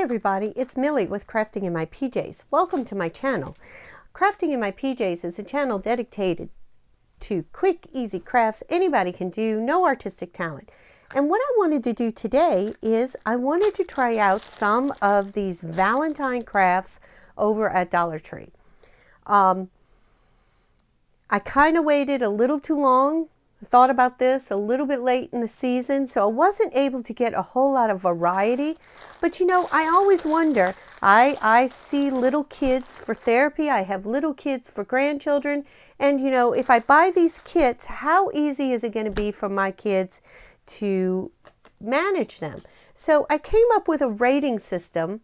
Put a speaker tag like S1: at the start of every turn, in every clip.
S1: Hi everybody, it's Millie with Crafting in My PJs. Welcome to my channel. Crafting in My PJs is a channel dedicated to quick, easy crafts anybody can do, no artistic talent. And what I wanted to do today is I wanted to try out some of these Valentine crafts over at Dollar Tree. I kind of waited a little too long. Thought about this a little bit late in the season, so I wasn't able to get a whole lot of variety. But you know, I always wonder, I see little kids for therapy, I have little kids for grandchildren, and you know, if I buy these kits, how easy is it going to be for my kids to manage them? So I came up with a rating system.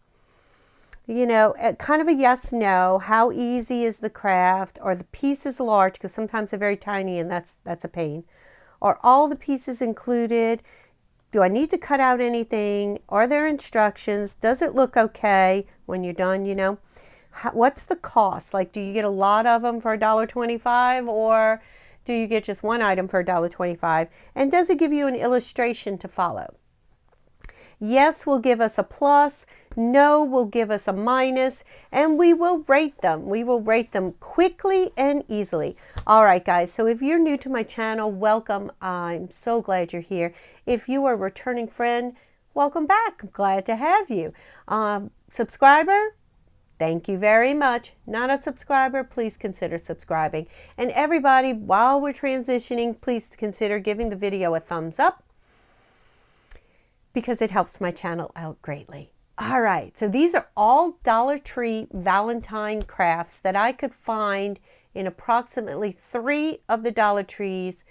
S1: You know, kind of a yes, no, how easy is the craft? Are the pieces large? Because sometimes they're very tiny and that's a pain. Are all the pieces included? Do I need to cut out anything? Are there instructions? Does it look okay when you're done, you know? What's the cost? Like, do you get a lot of them for $1.25 or do you get just one item for $1.25? And does it give you an illustration to follow? Yes will give us a plus, no will give us a minus, and we will rate them. We will rate them quickly and easily. All right, guys, so if you're new to my channel, welcome. I'm so glad you're here. If you are a returning friend, welcome back. I'm glad to have you. Subscriber, thank you very much. Not a subscriber, please consider subscribing. And everybody, while we're transitioning, please consider giving the video a thumbs up, because it helps my channel out greatly. All right, so these are all Dollar Tree Valentine crafts that I could find in approximately 3 of the Dollar Trees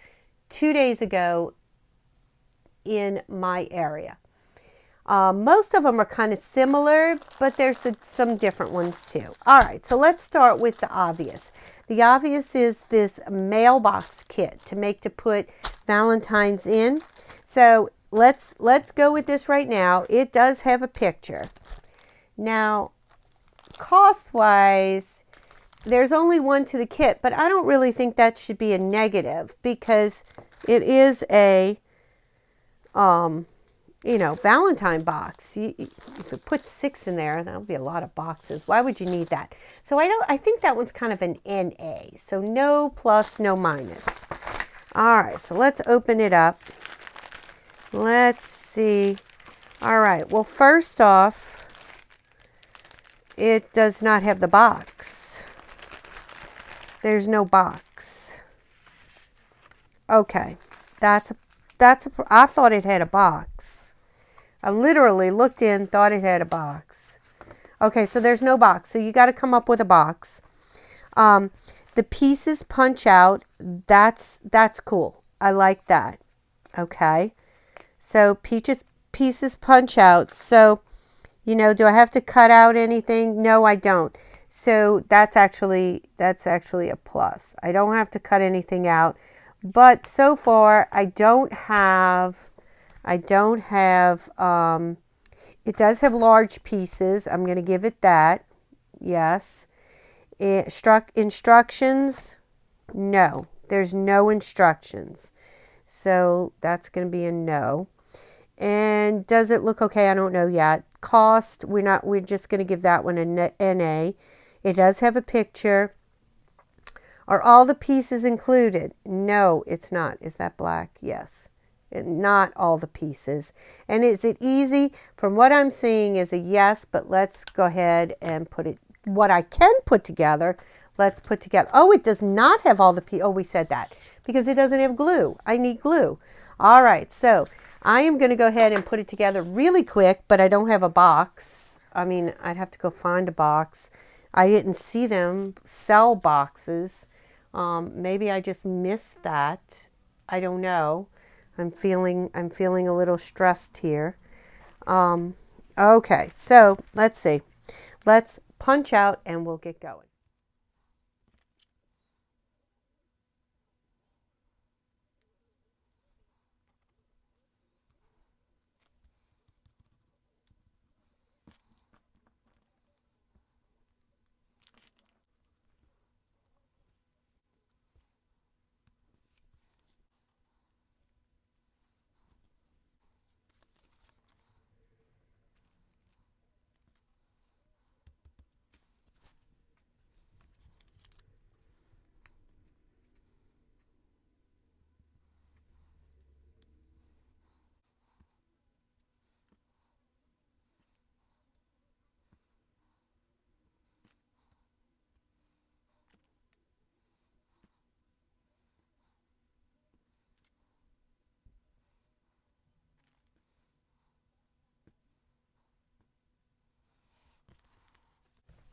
S1: 2 days ago in my area. Most of them are kind of similar, but there's some different ones too. All right, so let's start with the obvious. The obvious is this mailbox kit to put Valentines in. So let's go with this right now. It does have a picture. Now, cost-wise, there's only one to the kit, but I don't really think that should be a negative because it is a, you know, Valentine box. If you put 6 in there, that would be a lot of boxes. Why would you need that? So I think that one's kind of an NA. So no plus, no minus. All right, so let's open it up. Let's see. All right. Well, first off, it does not have the box. There's no box. Okay. I thought it had a box. I literally looked in, thought it had a box. Okay, so there's no box. So you got to come up with a box. The pieces punch out. That's cool. I like that. Okay. So pieces punch out. So, you know, do I have to cut out anything? No, I don't. So that's actually a plus. I don't have to cut anything out. But so far I don't have, it does have large pieces. I'm going to give it that. Yes. Instructions? No. There's no instructions. So that's going to be a no. And does it look okay? I don't know yet. Cost, we're just going to give that one a NA. It does have a picture. Are all the pieces included? No, it's not. Is that black? Yes. Not all the pieces. And is it easy? From what I'm seeing is a yes, but let's go ahead and put it, what I can put together, let's put together. Oh, it does not have all the pieces. Oh, we said that. Because it doesn't have glue. I need glue. All right, so I am going to go ahead and put it together really quick, but I don't have a box. I mean, I'd have to go find a box. I didn't see them sell boxes. Maybe I just missed that. I don't know. I'm feeling a little stressed here. Okay, so let's see. Let's punch out and we'll get going.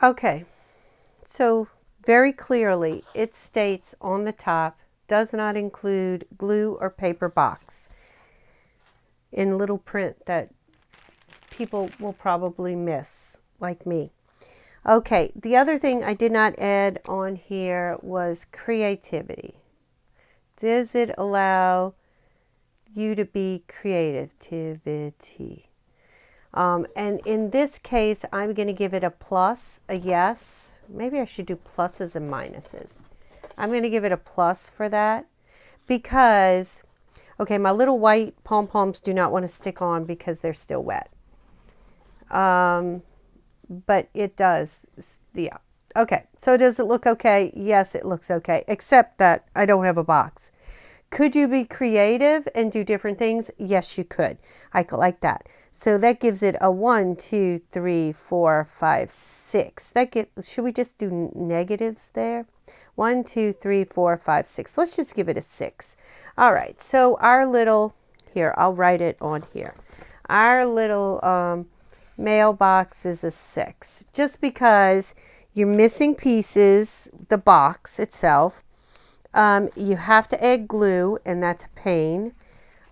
S1: Okay, so very clearly it states on the top, does not include glue or paper box, in little print that people will probably miss, like me. Okay, the other thing I did not add on here was creativity. Does it allow you to be creativity? And in this case, I'm going to give it a plus, a yes. Maybe I should do pluses and minuses. I'm going to give it a plus for that because, okay, my little white pom-poms do not want to stick on because they're still wet. But it does, yeah. Okay, so does it look okay? Yes, it looks okay, except that I don't have a box. Could you be creative and do different things? Yes, you could. I like that. So that gives it a 1, 2, 3, 4, 5, 6. Should we just do negatives there? 1, 2, 3, 4, 5, 6. Let's just give it a 6. All right. So our little, here, I'll write it on here. Our little mailbox is a 6, just because you're missing pieces, the box itself. You have to add glue, and that's a pain.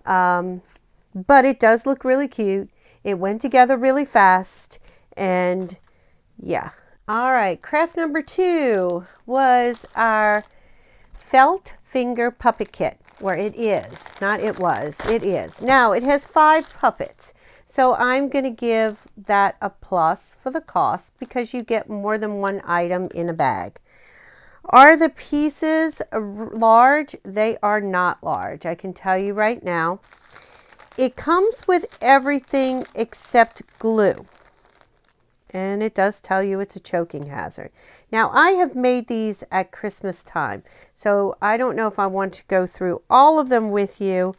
S1: But it does look really cute. It went together really fast, and yeah. All right, craft number 2 was our felt finger puppet kit, where it is, not it was, it is. Now, it has 5 puppets. So I'm going to give that a plus for the cost because you get more than one item in a bag. Are the pieces large? They are not large. I can tell you right now. It comes with everything except glue. And it does tell you it's a choking hazard. Now, I have made these at Christmas time, so I don't know if I want to go through all of them with you.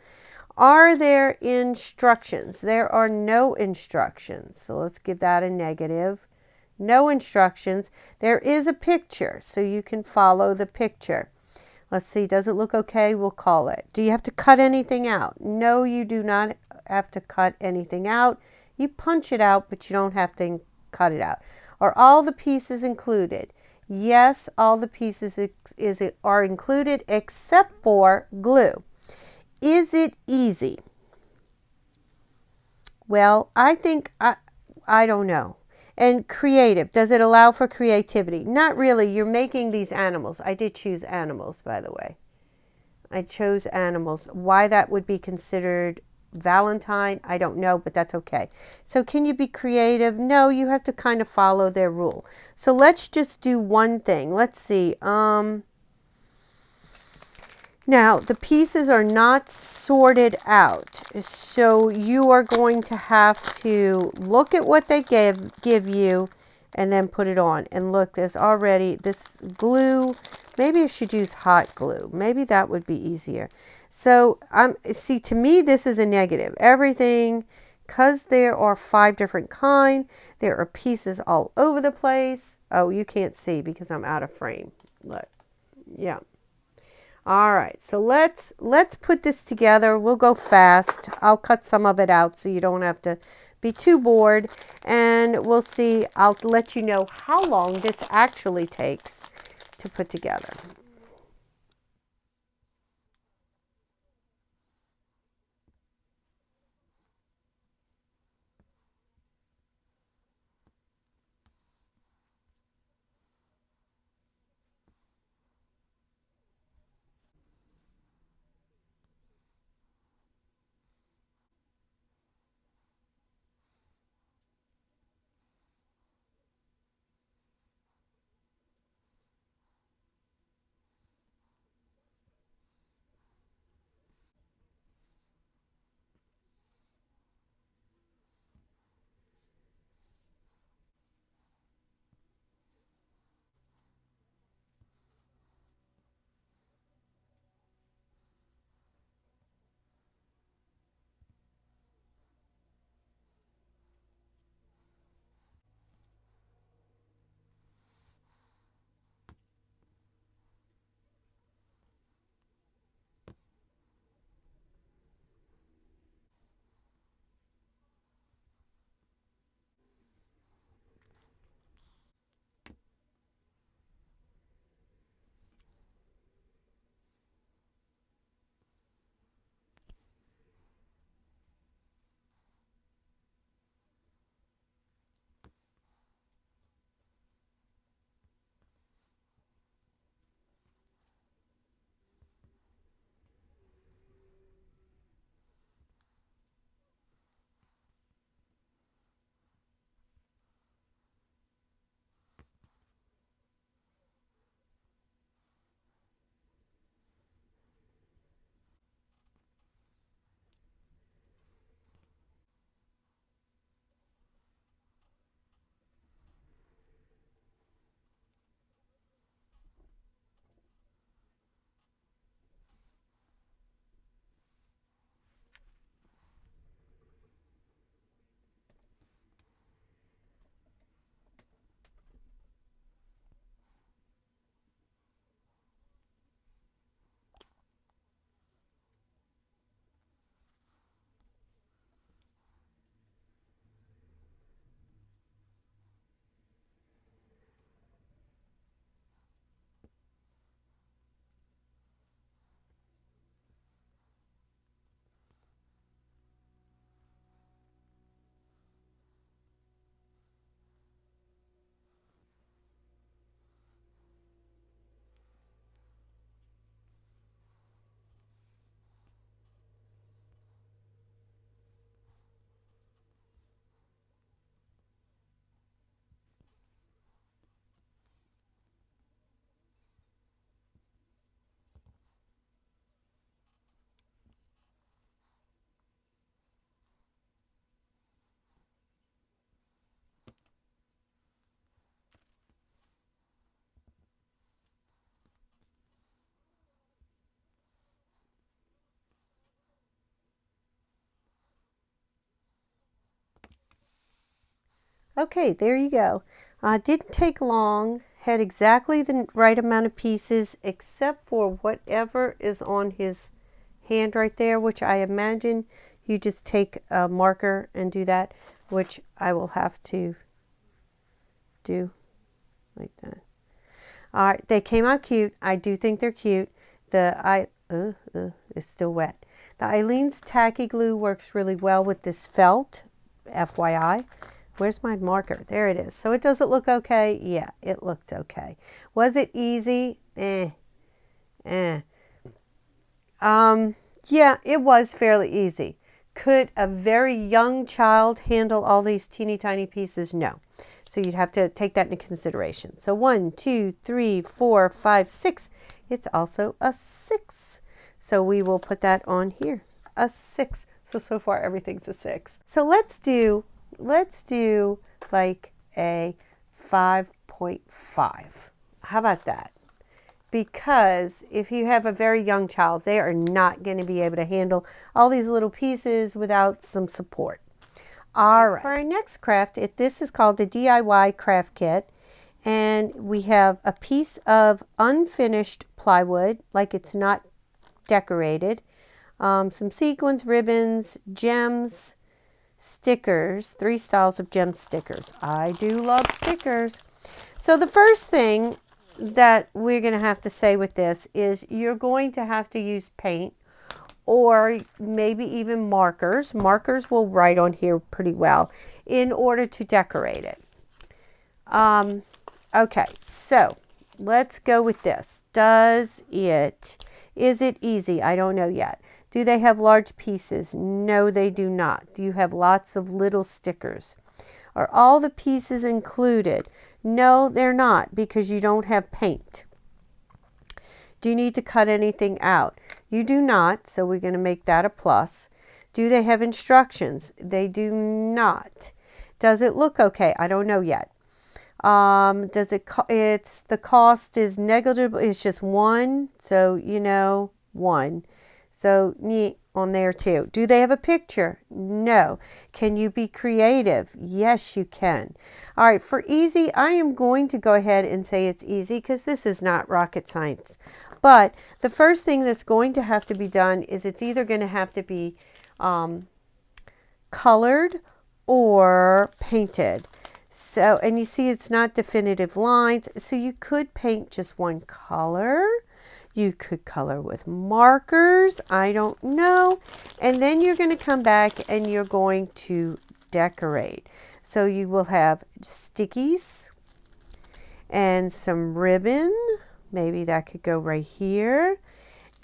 S1: Are there instructions? There are no instructions, so let's give that a negative. No instructions. There is a picture, so you can follow the picture. Let's see, does it look okay? We'll call it. Do you have to cut anything out? No, you do not have to cut anything out. You punch it out, but you don't have to cut it out. Are all the pieces included? Yes, all the pieces are included except for glue. Is it easy? Well, I think, I don't know. And creative, does it allow for creativity? Not really. You're making these animals. I did choose animals, by the way. I chose animals. Why that would be considered Valentine, I don't know, but that's okay. So can you be creative? No, you have to kind of follow their rule. So let's just do one thing. Let's see. Now, the pieces are not sorted out, so you are going to have to look at what they give you and then put it on. And look, there's already this glue. Maybe I should use hot glue. Maybe that would be easier. So, see, to me, this is a negative. Everything, because there are 5 different kinds, there are pieces all over the place. Oh, you can't see because I'm out of frame. Look, yeah. All right, so let's put this together. We'll go fast. I'll cut some of it out so you don't have to be too bored. And we'll see. I'll let you know how long this actually takes to put together. Okay, there you go. Didn't take long. Had exactly the right amount of pieces except for whatever is on his hand right there, which I imagine you just take a marker and do that, which I will have to do like that. All right, they came out cute. I do think they're cute. It's still wet. The Eileen's Tacky Glue works really well with this felt, FYI. Where's my marker? There it is. So does it look okay? Yeah, it looked okay. Was it easy? Yeah, it was fairly easy. Could a very young child handle all these teeny tiny pieces? No. So you'd have to take that into consideration. So 1, 2, 3, 4, 5, 6. It's also a 6. So we will put that on here. A 6. So far everything's a 6. So let's do like a 5.5. How about that? Because if you have a very young child, they are not going to be able to handle all these little pieces without some support. All right. For our next craft, this is called the DIY craft kit. And we have a piece of unfinished plywood, like it's not decorated. Some sequins, ribbons, gems, stickers, 3 styles of gem stickers. I do love stickers. So the first thing that we're going to have to say with this is you're going to have to use paint or maybe even markers. Markers will write on here pretty well in order to decorate it. Okay, so let's go with this. Is it easy? I don't know yet. Do they have large pieces? No, they do not. Do you have lots of little stickers? Are all the pieces included? No, they're not because you don't have paint. Do you need to cut anything out? You do not, so we're going to make that a plus. Do they have instructions? They do not. Does it look okay? I don't know yet. The cost is negligible. It's just 1, so 1. So neat on there too. Do they have a picture? No. Can you be creative? Yes, you can. All right, for easy, I am going to go ahead and say it's easy because this is not rocket science. But the first thing that's going to have to be done is it's either going to have to be colored or painted. So, and you see it's not definitive lines, so you could paint just one color. You could color with markers, I don't know. And then you're going to come back and you're going to decorate. So you will have stickies and some ribbon. Maybe that could go right here.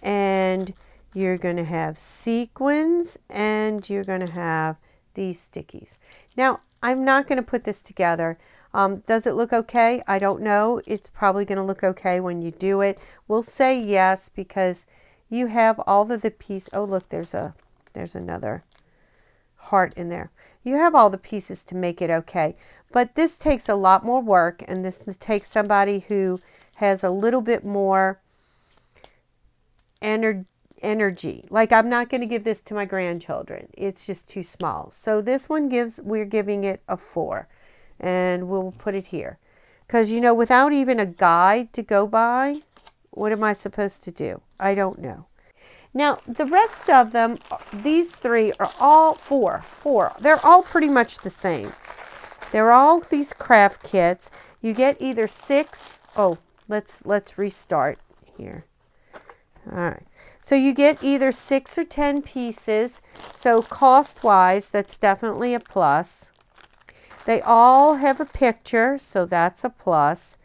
S1: And you're going to have sequins and you're going to have these stickies. Now, I'm not going to put this together. Does it look okay? I don't know. It's probably going to look okay when you do it. We'll say yes because you have all of the pieces. Oh, look, there's another heart in there. You have all the pieces to make it okay. But this takes a lot more work, and this takes somebody who has a little bit more energy. Like, I'm not going to give this to my grandchildren. It's just too small. So this one we're giving it a 4. And we'll put it here. Because, without even a guide to go by, what am I supposed to do? I don't know. Now, the rest of them, these 3 are all 4. They're all pretty much the same. They're all these craft kits. You get either 6. Oh, let's restart here. All right. So you get either 6 or 10 pieces. So cost-wise, that's definitely a plus. They all have a picture, so that's a plus.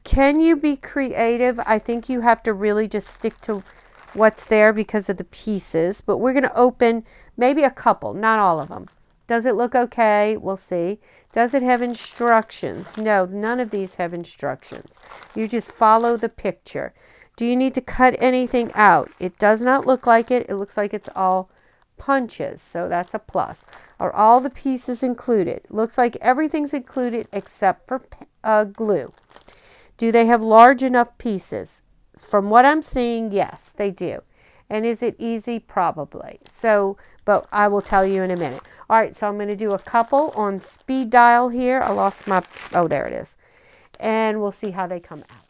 S1: Can you be creative? I think you have to really just stick to what's there because of the pieces. But we're going to open maybe a couple, not all of them. Does it look okay? We'll see. Does it have instructions? No, none of these have instructions. You just follow the picture. Do you need to cut anything out? It does not look like it. It looks like it's all punches, so that's a plus. Are all the pieces included? Looks like everything's included except for glue. Do they have large enough pieces? From what I'm seeing, yes, they do. And is it easy? Probably. So, but I will tell you in a minute. All right, so I'm going to do a couple on speed dial here. I lost my, oh, there it is. And we'll see how they come out.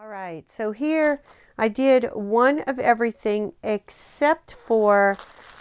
S1: All right, so here I did one of everything except for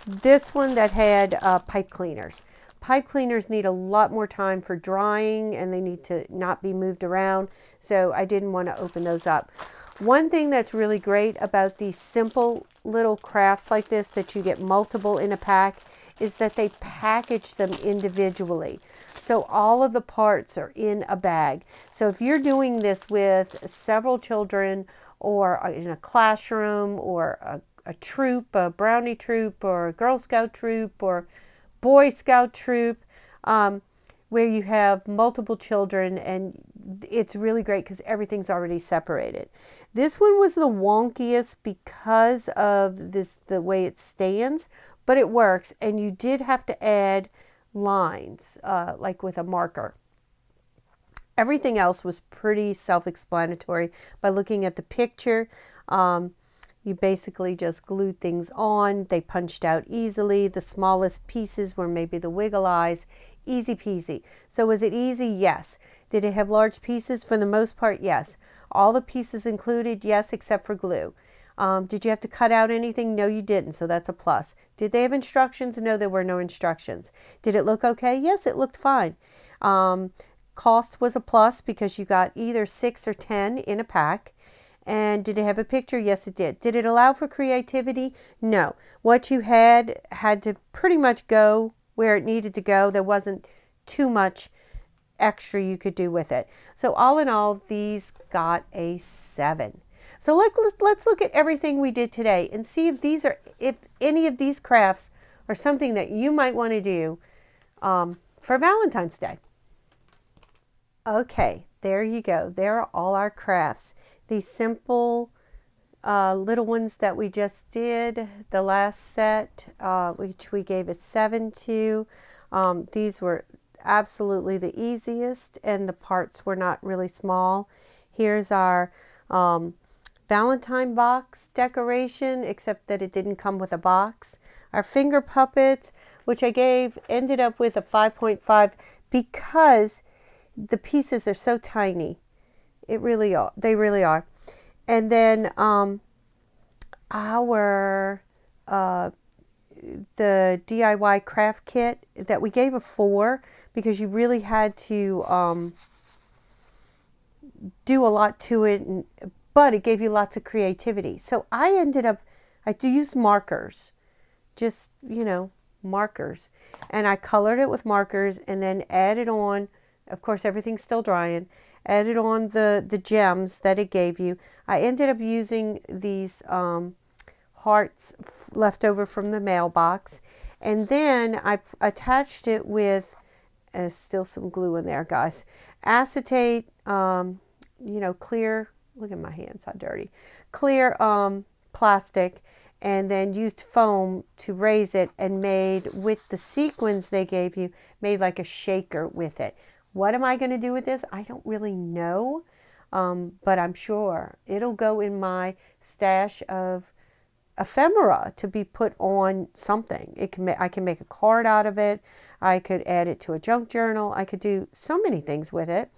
S1: this one that had pipe cleaners. Pipe cleaners need a lot more time for drying and they need to not be moved around, so I didn't want to open those up. One thing that's really great about these simple little crafts like this that you get multiple in a pack is that they package them individually. So all of the parts are in a bag. So if you're doing this with several children or in a classroom or a troop, a brownie troop or a Girl Scout troop or Boy Scout troop, where you have multiple children, and it's really great because everything's already separated. This one was the wonkiest because of the way it stands, but it works, and you did have to add lines like with a marker. Everything else was pretty self-explanatory by looking at the picture. You basically just glued things on. They punched out easily. The smallest pieces were maybe the wiggle eyes. Easy peasy. So was it easy? Yes. Did it have large pieces? For the most part, yes. All the pieces included, yes, except for glue. Did you have to cut out anything? No, you didn't, so that's a plus. Did they have instructions? No, there were no instructions. Did it look okay? Yes, it looked fine. Cost was a plus because you got either 6 or 10 in a pack. And did it have a picture? Yes, it did. Did it allow for creativity? No. What you had to pretty much go where it needed to go. There wasn't too much extra you could do with it. So all in all, these got a 7. So let's look at everything we did today and see if any of these crafts are something that you might want to do for Valentine's Day. Okay, there you go. There are all our crafts. These simple little ones that we just did, the last set, which we gave a 7 to. These were absolutely the easiest, and the parts were not really small. Here's our Valentine box decoration, except that it didn't come with a box. Our finger puppets, which I ended up with a 5.5 because the pieces are so tiny. They really are. And then our the DIY craft kit that we gave a 4 because you really had to do a lot to it, but it gave you lots of creativity. So I used markers, just, markers. And I colored it with markers and then added on, of course, everything's still drying, added on the gems that it gave you. I ended up using these hearts left over from the mailbox. And then I attached it with, still some glue in there, guys, acetate, clear, look at my hands, how dirty, clear plastic, and then used foam to raise it and made, with the sequins they gave you, made like a shaker with it. What am I going to do with this? I don't really know, but I'm sure it'll go in my stash of ephemera to be put on something. I can make a card out of it. I could add it to a junk journal. I could do so many things with it,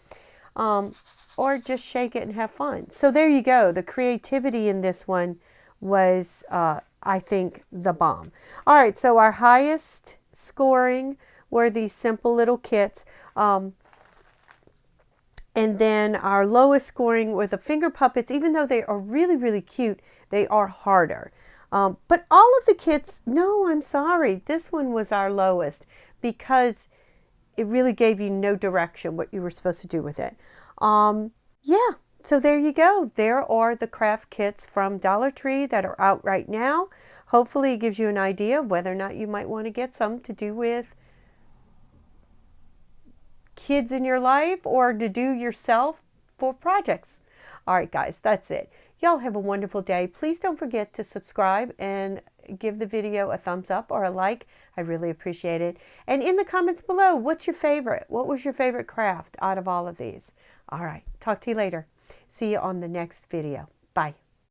S1: or just shake it and have fun. So there you go. The creativity in this one was, I think, the bomb. All right, so our highest scoring were these simple little kits. And then our lowest scoring were the finger puppets. Even though they are really, really cute, they are harder. But all of the kits, no, I'm sorry. This one was our lowest because it really gave you no direction what you were supposed to do with it. Yeah, so there you go. There are the craft kits from Dollar Tree that are out right now. Hopefully it gives you an idea of whether or not you might want to get some to do with kids in your life or to do yourself for projects. All right, guys, that's it. Y'all have a wonderful day. Please don't forget to subscribe and give the video a thumbs up or a like. I really appreciate it. And in the comments below, what's your favorite? What was your favorite craft out of all of these? All right, talk to you later. See you on the next video. Bye.